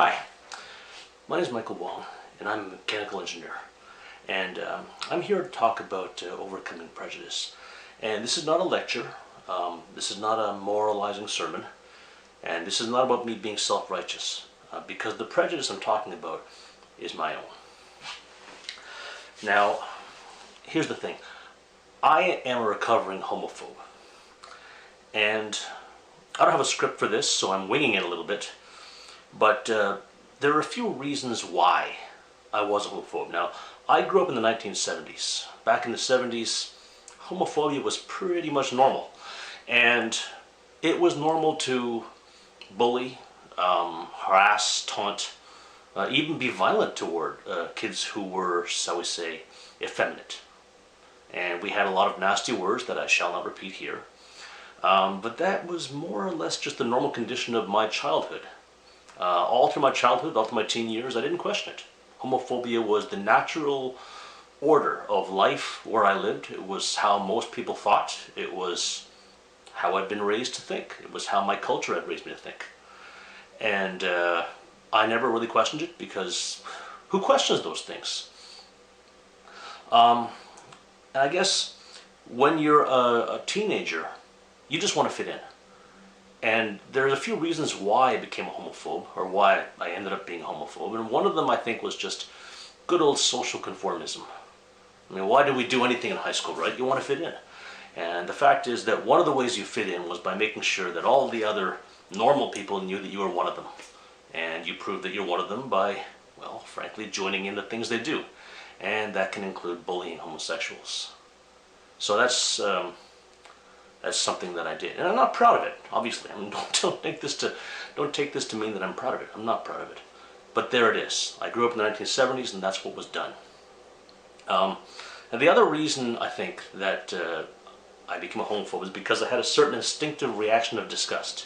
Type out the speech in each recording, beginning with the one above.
Hi, my name is Michael Wong, and I'm a mechanical engineer. And I'm here to talk about overcoming prejudice. And this is not a lecture, this is not a moralizing sermon, and this is not about me being self-righteous, because the prejudice I'm talking about is my own. Now, here's the thing. I am a recovering homophobe. And I don't have a script for this, so I'm winging it a little bit. But there are a few reasons why I was a homophobe. Now, I grew up in the 1970s. Back in the 70s, homophobia was pretty much normal. And it was normal to bully, harass, taunt, even be violent toward kids who were, shall we say, effeminate. And we had a lot of nasty words that I shall not repeat here. But that was more or less just the normal condition of my childhood. All through my childhood, all through my teen years, I didn't question it. Homophobia was the natural order of life where I lived. It was how most people thought. It was how I'd been raised to think. It was how my culture had raised me to think. And I never really questioned it, because who questions those things? I guess when you're a teenager, you just want to fit in. And there's a few reasons why I became a homophobe, or why I ended up being a homophobe. And one of them, I think, was just good old social conformism. I mean, why do we do anything in high school, right? You want to fit in. And the fact is that one of the ways you fit in was by making sure that all the other normal people knew that you were one of them. And you proved that you're one of them by, well, frankly, joining in the things they do. And that can include bullying homosexuals. So that's something that I did, and I'm not proud of it. Obviously, I mean, don't take this to mean that I'm proud of it. I'm not proud of it, but there it is. I grew up in the 1970s, and that's what was done. And the other reason I think that I became a homophobe is because I had a certain instinctive reaction of disgust.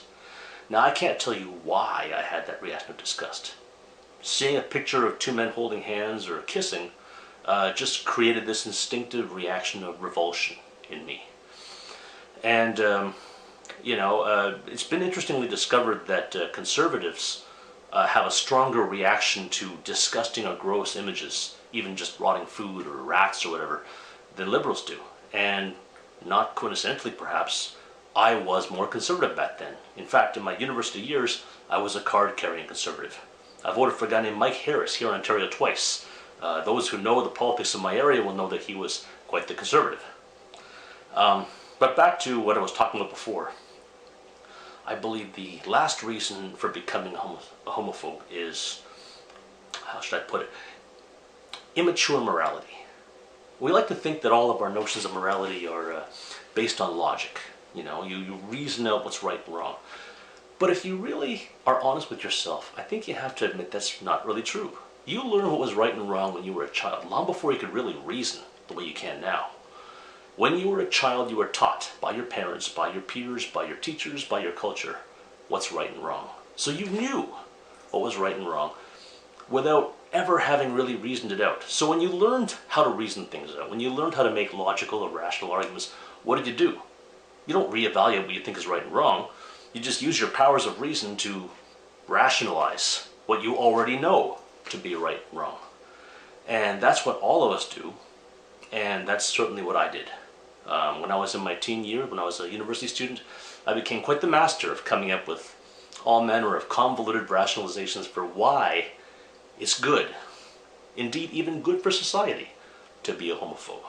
Now, I can't tell you why I had that reaction of disgust. Seeing a picture of two men holding hands or kissing just created this instinctive reaction of revulsion in me. And, it's been interestingly discovered that conservatives have a stronger reaction to disgusting or gross images, even just rotting food or rats or whatever, than liberals do. And not coincidentally, perhaps, I was more conservative back then. In fact, in my university years, I was a card-carrying conservative. I voted for a guy named Mike Harris here in Ontario twice. Those who know the politics of my area will know that he was quite the conservative. But back to what I was talking about before. I believe the last reason for becoming a homophobe is, how should I put it, immature morality. We like to think that all of our notions of morality are based on logic. You reason out what's right and wrong. But if you really are honest with yourself, I think you have to admit that's not really true. You learned what was right and wrong when you were a child, long before you could really reason the way you can now. When you were a child, you were taught by your parents, by your peers, by your teachers, by your culture, what's right and wrong. So you knew what was right and wrong without ever having really reasoned it out. So when you learned how to reason things out, when you learned how to make logical or rational arguments, what did you do? You don't reevaluate what you think is right and wrong. You just use your powers of reason to rationalize what you already know to be right and wrong. And that's what all of us do, and that's certainly what I did. When I was in my teen year, when I was a university student, I became quite the master of coming up with all manner of convoluted rationalizations for why it's good, indeed even good for society, to be a homophobe.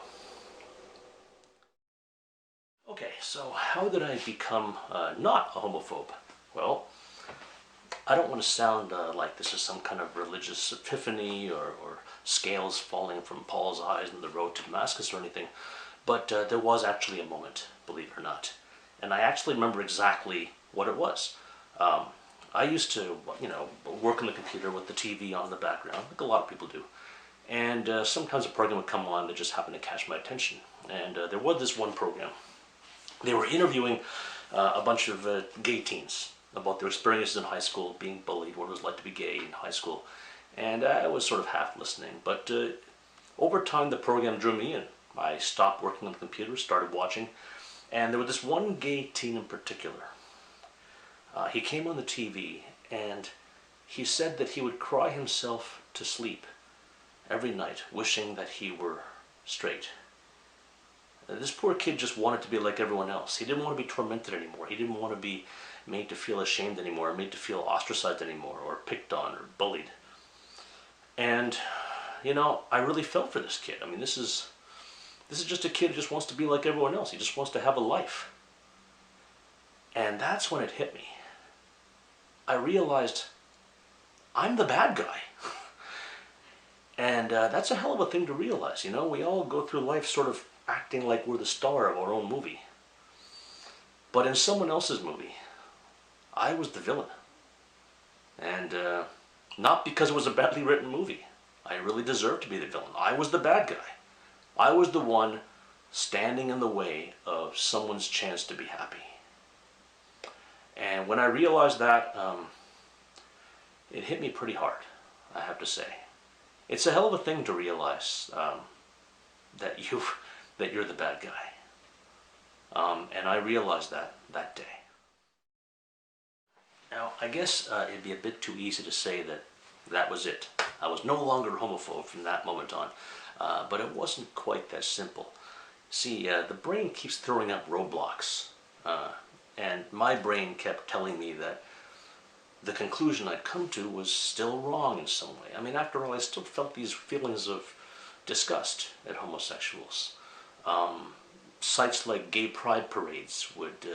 Okay, so how did I become not a homophobe? Well, I don't want to sound like this is some kind of religious epiphany or scales falling from Paul's eyes on the road to Damascus or anything. But there was actually a moment, believe it or not. And I actually remember exactly what it was. I used to, work on the computer with the TV on in the background, like a lot of people do. And sometimes a program would come on that just happened to catch my attention. And there was this one program. They were interviewing a bunch of gay teens about their experiences in high school, being bullied, what it was like to be gay in high school. And I was sort of half listening. But over time, the program drew me in. I stopped working on the computer, started watching, and there was this one gay teen in particular. He came on the TV, and he said that he would cry himself to sleep every night, wishing that he were straight. This poor kid just wanted to be like everyone else. He didn't want to be tormented anymore. He didn't want to be made to feel ashamed anymore, or made to feel ostracized anymore, or picked on, or bullied. And, you know, I really felt for this kid. I mean, this is just a kid who just wants to be like everyone else. He just wants to have a life. And that's when it hit me. I realized I'm the bad guy. And that's a hell of a thing to realize, you know. We all go through life sort of acting like we're the star of our own movie. But in someone else's movie, I was the villain. And not because it was a badly written movie. I really deserved to be the villain. I was the bad guy. I was the one standing in the way of someone's chance to be happy. And when I realized that, it hit me pretty hard, I have to say. It's a hell of a thing to realize that you're the bad guy. And I realized that day. Now, I guess it'd be a bit too easy to say that was it. I was no longer a homophobe from that moment on. But it wasn't quite that simple. See, the brain keeps throwing up roadblocks. And my brain kept telling me that the conclusion I'd come to was still wrong in some way. I mean, after all, I still felt these feelings of disgust at homosexuals. Sites like gay pride parades would,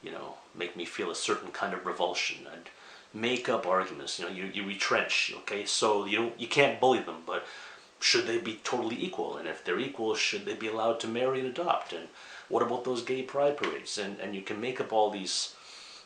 you know, make me feel a certain kind of revulsion. I'd make up arguments. You know, you retrench. Okay, so you can't bully them, but should they be totally equal? And if they're equal, should they be allowed to marry and adopt? And what about those gay pride parades? And you can make up all these.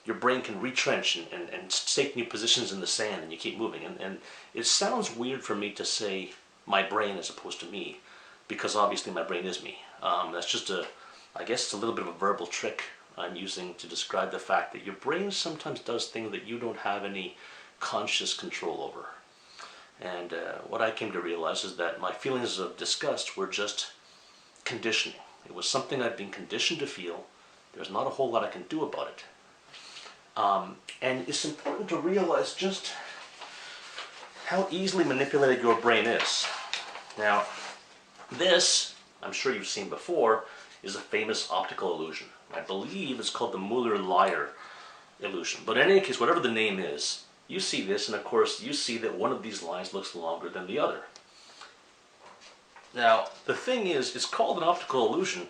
Your brain can retrench and take new positions in the sand, and you keep moving. And it sounds weird for me to say my brain as opposed to me, because obviously my brain is me. That's just I guess it's a little bit of a verbal trick I'm using to describe the fact that your brain sometimes does things that you don't have any conscious control over. And what I came to realize is that my feelings of disgust were just conditioning. It was something I'd been conditioned to feel. There's not a whole lot I can do about it. And it's important to realize just how easily manipulated your brain is. Now, this, I'm sure you've seen before, is a famous optical illusion. I believe it's called the Muller-Lyer illusion. But in any case, whatever the name is, you see this, and of course you see that one of these lines looks longer than the other. Now, the thing is, it's called an optical illusion,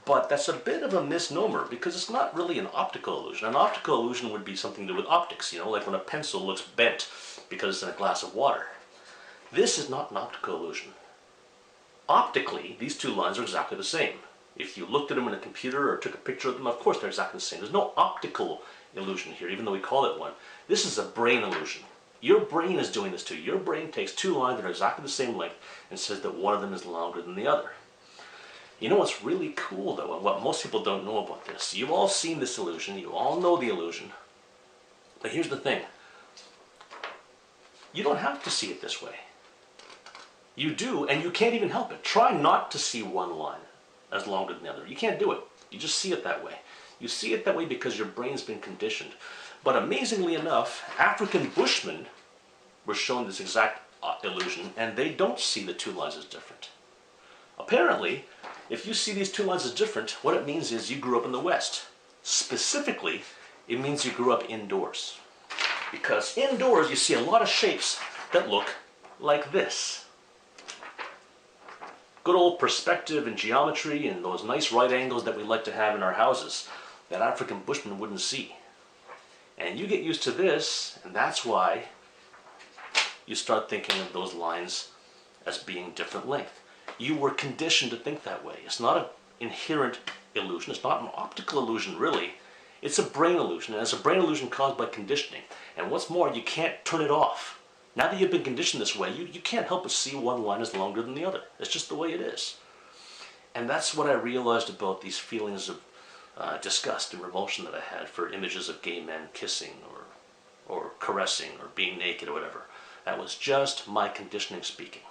but that's a bit of a misnomer, because it's not really an optical illusion. An optical illusion would be something to do with optics, you know, like when a pencil looks bent because it's in a glass of water. This is not an optical illusion. Optically, these two lines are exactly the same. If you looked at them in a computer or took a picture of them, of course they're exactly the same. There's no optical illusion here, even though we call it one. This is a brain illusion. Your brain is doing this to you. Your brain takes two lines that are exactly the same length and says that one of them is longer than the other. You know what's really cool, though, and what most people don't know about this? You've all seen this illusion. You all know the illusion. But here's the thing. You don't have to see it this way. You do, and you can't even help it. Try not to see one line as longer than the other. You can't do it. You just see it that way. You see it that way because your brain's been conditioned. But amazingly enough, African Bushmen were shown this exact illusion, and they don't see the two lines as different. Apparently, if you see these two lines as different, what it means is you grew up in the West. Specifically, it means you grew up indoors. Because indoors you see a lot of shapes that look like this. Good old perspective and geometry and those nice right angles that we like to have in our houses that African Bushmen wouldn't see. And you get used to this, and that's why you start thinking of those lines as being different length. You were conditioned to think that way. It's not an inherent illusion. It's not an optical illusion, really. It's a brain illusion, and it's a brain illusion caused by conditioning. And what's more, you can't turn it off. Now that you've been conditioned this way, you can't help but see one line is longer than the other. It's just the way it is. And that's what I realized about these feelings of disgust and revulsion that I had for images of gay men kissing or caressing or being naked or whatever. That was just my conditioning speaking.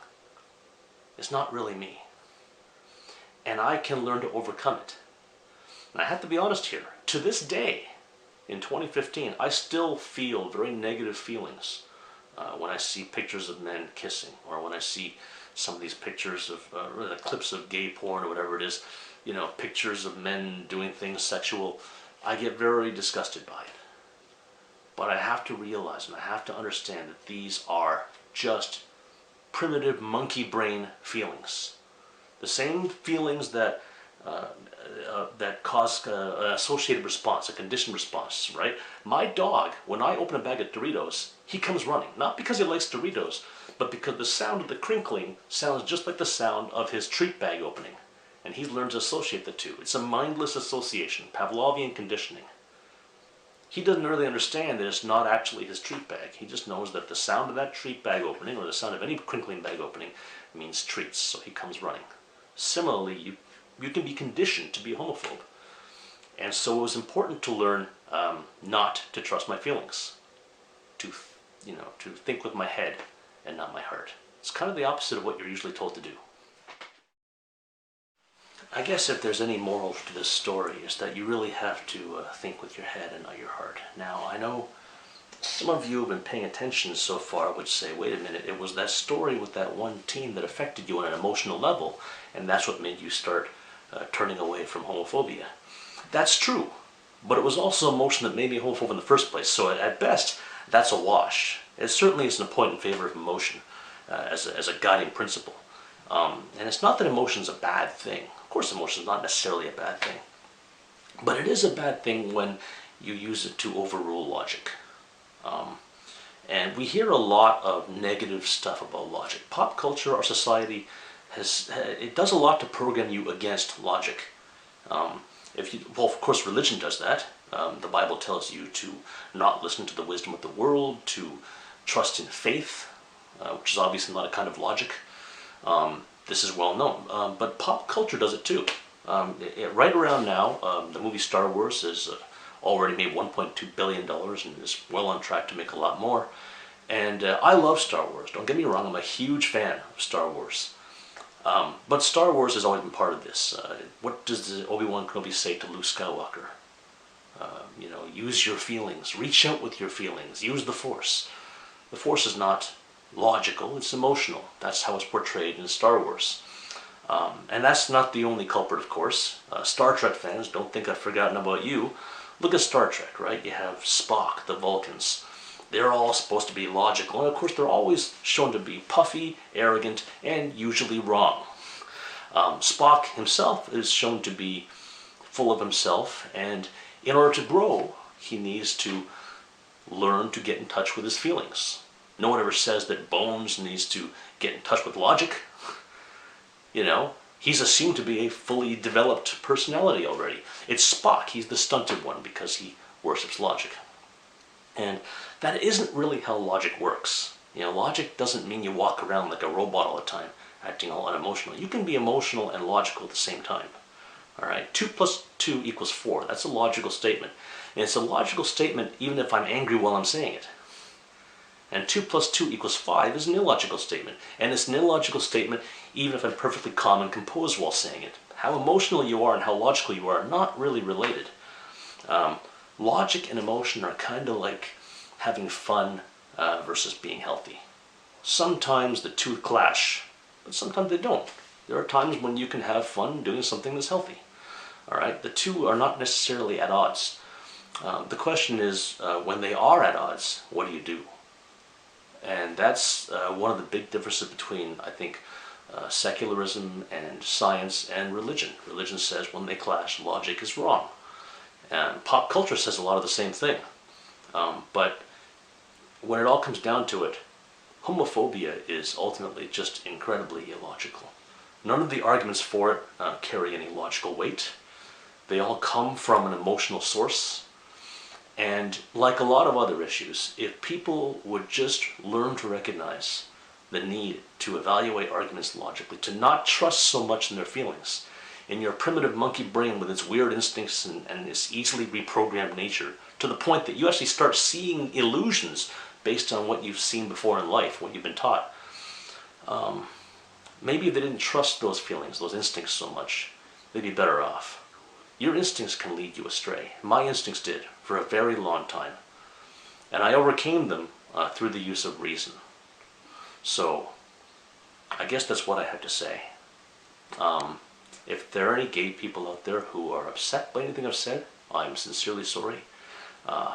It's not really me. And I can learn to overcome it. And I have to be honest here. To this day, in 2015, I still feel very negative feelings when I see pictures of men kissing, or when I see some of these pictures of really clips of gay porn or whatever it is, you know, pictures of men doing things sexual, I get very disgusted by it. But I have to realize and I have to understand that these are just primitive monkey brain feelings. The same feelings that that cause an associated response, a conditioned response, right? My dog, when I open a bag of Doritos, he comes running. Not because he likes Doritos, but because the sound of the crinkling sounds just like the sound of his treat bag opening. And he's learned to associate the two. It's a mindless association, Pavlovian conditioning. He doesn't really understand that it's not actually his treat bag. He just knows that the sound of that treat bag opening, or the sound of any crinkling bag opening, means treats, so he comes running. Similarly, you can be conditioned to be a homophobe. And so it was important to learn not to trust my feelings, to think with my head and not my heart. It's kind of the opposite of what you're usually told to do. I guess if there's any moral to this story, is that you really have to think with your head and not your heart. Now, I know some of you have been paying attention so far would say, wait a minute, it was that story with that one teen that affected you on an emotional level, and that's what made you start turning away from homophobia. That's true, but it was also emotion that made me homophobe in the first place, so at best, that's a wash. It certainly isn't a point in favor of emotion as a guiding principle. And it's not that emotion is a bad thing. Of course, emotion is not necessarily a bad thing. But it is a bad thing when you use it to overrule logic. And we hear a lot of negative stuff about logic. Pop culture, our society, it does a lot to program you against logic. Well, of course, religion does that. The Bible tells you to not listen to the wisdom of the world, to trust in faith, which is obviously not a kind of logic. This is well known, but pop culture does it too. Right around now, the movie Star Wars has already made $1.2 billion and is well on track to make a lot more. And I love Star Wars, don't get me wrong, I'm a huge fan of Star Wars. But Star Wars has always been part of this. What does Obi-Wan Kenobi say to Luke Skywalker? Use your feelings, reach out with your feelings, use the Force. The Force is not logical, it's emotional. That's how it's portrayed in Star Wars. And that's not the only culprit, of course. Star Trek fans, don't think I've forgotten about you. Look at Star Trek, right? You have Spock, the Vulcans. They're all supposed to be logical, and of course they're always shown to be puffy, arrogant, and usually wrong. Spock himself is shown to be full of himself, and in order to grow, he needs to learn to get in touch with his feelings. No one ever says that Bones needs to get in touch with logic. He's assumed to be a fully developed personality already. It's Spock, he's the stunted one because he worships logic. And that isn't really how logic works. Logic doesn't mean you walk around like a robot all the time, acting all unemotional. You can be emotional and logical at the same time. All right, 2 plus 2 equals 4. That's a logical statement. And it's a logical statement even if I'm angry while I'm saying it. And 2 plus 2 equals 5 is an illogical statement. And it's an illogical statement even if I'm perfectly calm and composed while saying it. How emotional you are and how logical you are not really related. Logic and emotion are kind of like having fun versus being healthy. Sometimes the two clash, but sometimes they don't. There are times when you can have fun doing something that's healthy. All right, the two are not necessarily at odds. The question is, when they are at odds, what do you do? And that's one of the big differences between, I think, secularism and science and religion. Religion says when they clash, logic is wrong. And pop culture says a lot of the same thing. But when it all comes down to it, homophobia is ultimately just incredibly illogical. None of the arguments for it carry any logical weight. They all come from an emotional source. And like a lot of other issues, if people would just learn to recognize the need to evaluate arguments logically, to not trust so much in their feelings, in your primitive monkey brain with its weird instincts and its easily reprogrammed nature, to the point that you actually start seeing illusions based on what you've seen before in life, what you've been taught. Maybe if they didn't trust those feelings, those instincts so much, they'd be better off. Your instincts can lead you astray. My instincts did for a very long time. And I overcame them through the use of reason. So I guess that's what I have to say. If there are any gay people out there who are upset by anything I've said, I'm sincerely sorry.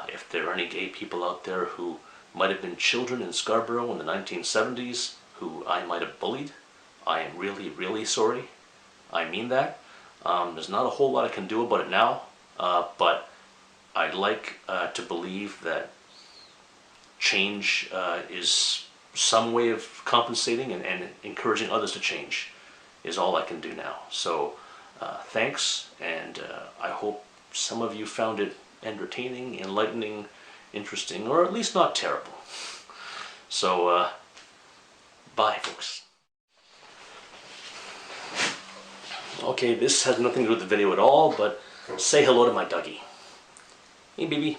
If there are any gay people out there who might have been children in Scarborough in the 1970s who I might have bullied, I am really, really sorry. I mean that. There's not a whole lot I can do about it now, but I'd like to believe that change is some way of compensating and encouraging others to change is all I can do now. So thanks, and I hope some of you found it entertaining, enlightening, interesting, or at least not terrible. So bye, folks. Okay, this has nothing to do with the video at all, but say hello to my doggy. Hey, baby.